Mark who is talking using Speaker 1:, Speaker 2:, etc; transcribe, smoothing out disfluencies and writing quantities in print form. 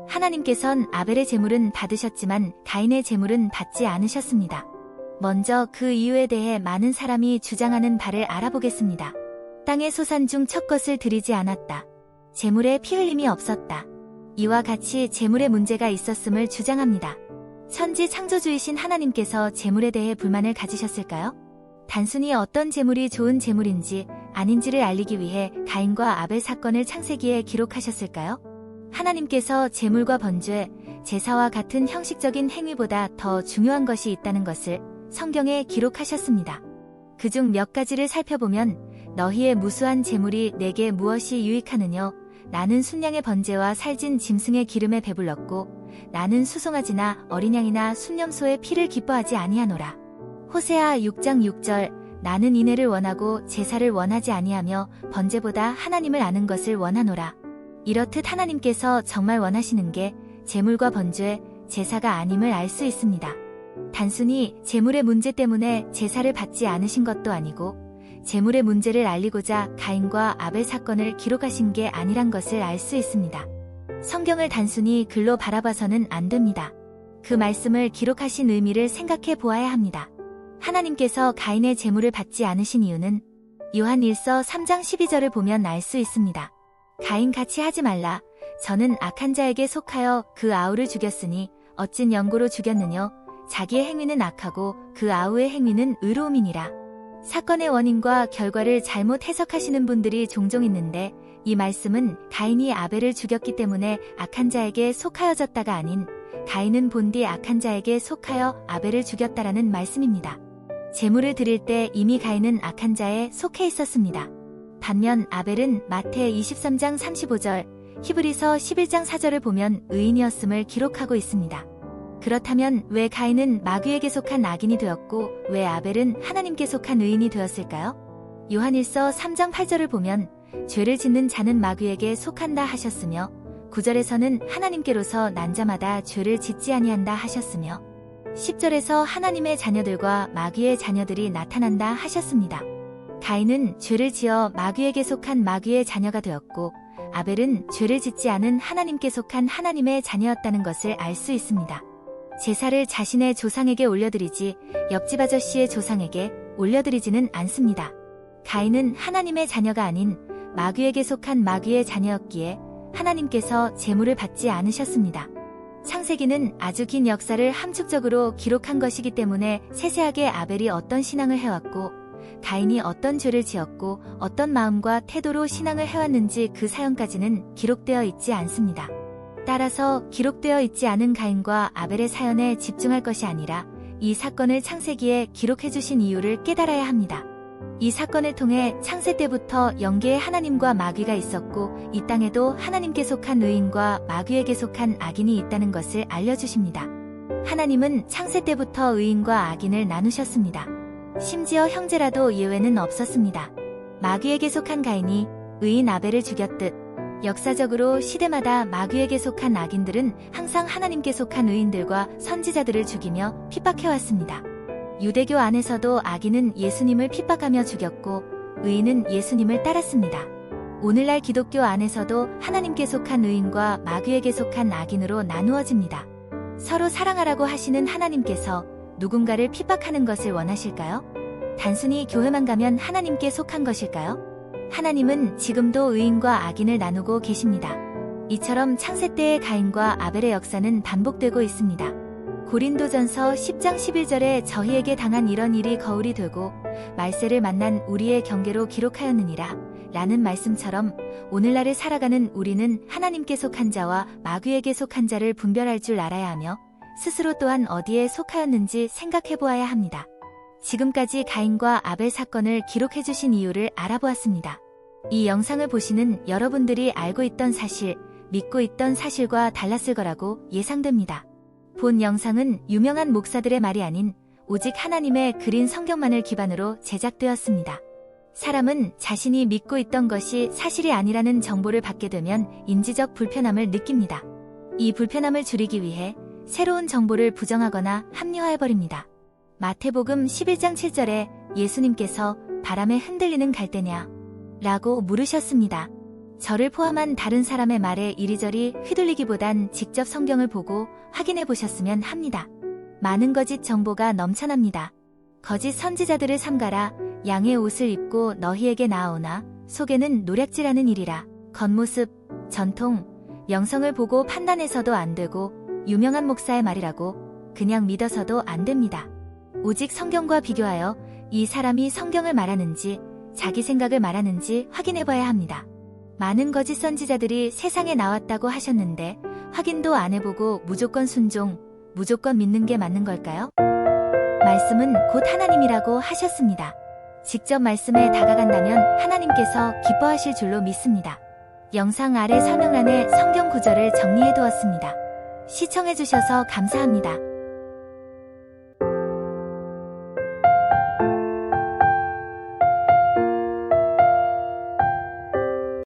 Speaker 1: 하나님께선 아벨의 제물은 받으셨지만 가인의 제물은 받지 않으셨습니다. 먼저 그 이유에 대해 많은 사람이 주장하는 바를 알아보겠습니다. 땅의 소산 중 첫 것을 드리지 않았다. 제물에 피 흘림이 없었다. 이와 같이 제물에 문제가 있었음을 주장합니다. 천지 창조주이신 하나님께서 제물에 대해 불만을 가지셨을까요? 단순히 어떤 제물이 좋은 제물인지 아닌지를 알리기 위해 가인과 아벨 사건을 창세기에 기록하셨을까요? 하나님께서 제물과 번제, 제사와 같은 형식적인 행위보다 더 중요한 것이 있다는 것을 성경에 기록하셨습니다. 그중 몇 가지를 살펴보면 너희의 무수한 제물이 내게 무엇이 유익하느뇨? 나는 순양의 번제와 살진 짐승의 기름에 배불렀고 나는 수송아지나 어린 양이나 순념소의 피를 기뻐하지 아니하노라. 호세아 6장 6절 나는 인애를 원하고 제사를 원하지 아니하며 번제보다 하나님을 아는 것을 원하노라. 이렇듯 하나님께서 정말 원하시는 게 제물과 번제, 제사가 아님을 알 수 있습니다. 단순히 제물의 문제 때문에 제사를 받지 않으신 것도 아니고 제물의 문제를 알리고자 가인과 아벨 사건을 기록하신 게 아니란 것을 알 수 있습니다. 성경을 단순히 글로 바라봐서는 안 됩니다. 그 말씀을 기록하신 의미를 생각해 보아야 합니다. 하나님께서 가인의 제물을 받지 않으신 이유는 요한 1서 3장 12절을 보면 알 수 있습니다. 가인 같이 하지 말라. 저는 악한 자에게 속하여 그 아우를 죽였으니 어찐 영고로 죽였느뇨. 자기의 행위는 악하고 그 아우의 행위는 의로움이니라. 사건의 원인과 결과를 잘못 해석하시는 분들이 종종 있는데 이 말씀은 가인이 아벨을 죽였기 때문에 악한 자에게 속하여졌다가 아닌 가인은 본디 악한 자에게 속하여 아벨을 죽였다라는 말씀입니다. 제물을 드릴 때 이미 가인은 악한 자에 속해 있었습니다. 반면 아벨은 마태 23장 35절, 히브리서 11장 4절을 보면 의인이었음을 기록하고 있습니다. 그렇다면 왜 가인은 마귀에게 속한 악인이 되었고 왜 아벨은 하나님께 속한 의인이 되었을까요? 요한 1서 3장 8절을 보면 죄를 짓는 자는 마귀에게 속한다 하셨으며 9절에서는 하나님께로서 난 자마다 죄를 짓지 아니한다 하셨으며 10절에서 하나님의 자녀들과 마귀의 자녀들이 나타난다 하셨습니다. 가인은 죄를 지어 마귀에게 속한 마귀의 자녀가 되었고 아벨은 죄를 짓지 않은 하나님께 속한 하나님의 자녀였다는 것을 알 수 있습니다. 제사를 자신의 조상에게 올려드리지 옆집 아저씨의 조상에게 올려드리지는 않습니다. 가인은 하나님의 자녀가 아닌 마귀에게 속한 마귀의 자녀였기에 하나님께서 제물을 받지 않으셨습니다. 창세기는 아주 긴 역사를 함축적으로 기록한 것이기 때문에 세세하게 아벨이 어떤 신앙을 해왔고 가인이 어떤 죄를 지었고 어떤 마음과 태도로 신앙을 해왔는지 그 사연까지는 기록되어 있지 않습니다. 따라서 기록되어 있지 않은 가인과 아벨의 사연에 집중할 것이 아니라 이 사건을 창세기에 기록해주신 이유를 깨달아야 합니다. 이 사건을 통해 창세 때부터 영계에 하나님과 마귀가 있었고 이 땅에도 하나님께 속한 의인과 마귀에게 속한 악인이 있다는 것을 알려주십니다. 하나님은 창세 때부터 의인과 악인을 나누셨습니다. 심지어 형제라도 예외는 없었습니다. 마귀에게 속한 가인이 의인 아벨을 죽였듯 역사적으로 시대마다 마귀에게 속한 악인들은 항상 하나님께 속한 의인들과 선지자들을 죽이며 핍박해왔습니다. 유대교 안에서도 악인은 예수님을 핍박하며 죽였고 의인은 예수님을 따랐습니다. 오늘날 기독교 안에서도 하나님께 속한 의인과 마귀에게 속한 악인으로 나누어집니다. 서로 사랑하라고 하시는 하나님께서 누군가를 핍박하는 것을 원하실까요? 단순히 교회만 가면 하나님께 속한 것일까요? 하나님은 지금도 의인과 악인을 나누고 계십니다. 이처럼 창세 때의 가인과 아벨의 역사는 반복되고 있습니다. 고린도전서 10장 11절에 저희에게 당한 이런 일이 거울이 되고 말세를 만난 우리의 경계로 기록하였느니라 라는 말씀처럼 오늘날을 살아가는 우리는 하나님께 속한 자와 마귀에게 속한 자를 분별할 줄 알아야 하며 스스로 또한 어디에 속하였는지 생각해 보아야 합니다. 지금까지 가인과 아벨 사건을 기록해주신 이유를 알아보았습니다. 이 영상을 보시는 여러분들이 알고 있던 사실, 믿고 있던 사실과 달랐을 거라고 예상됩니다. 본 영상은 유명한 목사들의 말이 아닌 오직 하나님의 그린 성경만을 기반으로 제작되었습니다. 사람은 자신이 믿고 있던 것이 사실이 아니라는 정보를 받게 되면 인지적 불편함을 느낍니다. 이 불편함을 줄이기 위해 새로운 정보를 부정하거나 합리화해버립니다. 마태복음 11장 7절에 예수님께서 바람에 흔들리는 갈대냐? 라고 물으셨습니다. 저를 포함한 다른 사람의 말에 이리저리 휘둘리기보단 직접 성경을 보고 확인해 보셨으면 합니다. 많은 거짓 정보가 넘쳐납니다. 거짓 선지자들을 삼가라. 양의 옷을 입고 너희에게 나아오나 속에는 노략질하는 일이라. 겉모습, 전통, 영성을 보고 판단해서도 안 되고 유명한 목사의 말이라고 그냥 믿어서도 안 됩니다. 오직 성경과 비교하여 이 사람이 성경을 말하는지 자기 생각을 말하는지 확인해 봐야 합니다. 많은 거짓 선지자들이 세상에 나왔다고 하셨는데 확인도 안 해보고 무조건 순종, 무조건 믿는 게 맞는 걸까요? 말씀은 곧 하나님이라고 하셨습니다. 직접 말씀에 다가간다면 하나님께서 기뻐하실 줄로 믿습니다. 영상 아래 설명란에 성경 구절을 정리해 두었습니다. 시청해주셔서 감사합니다.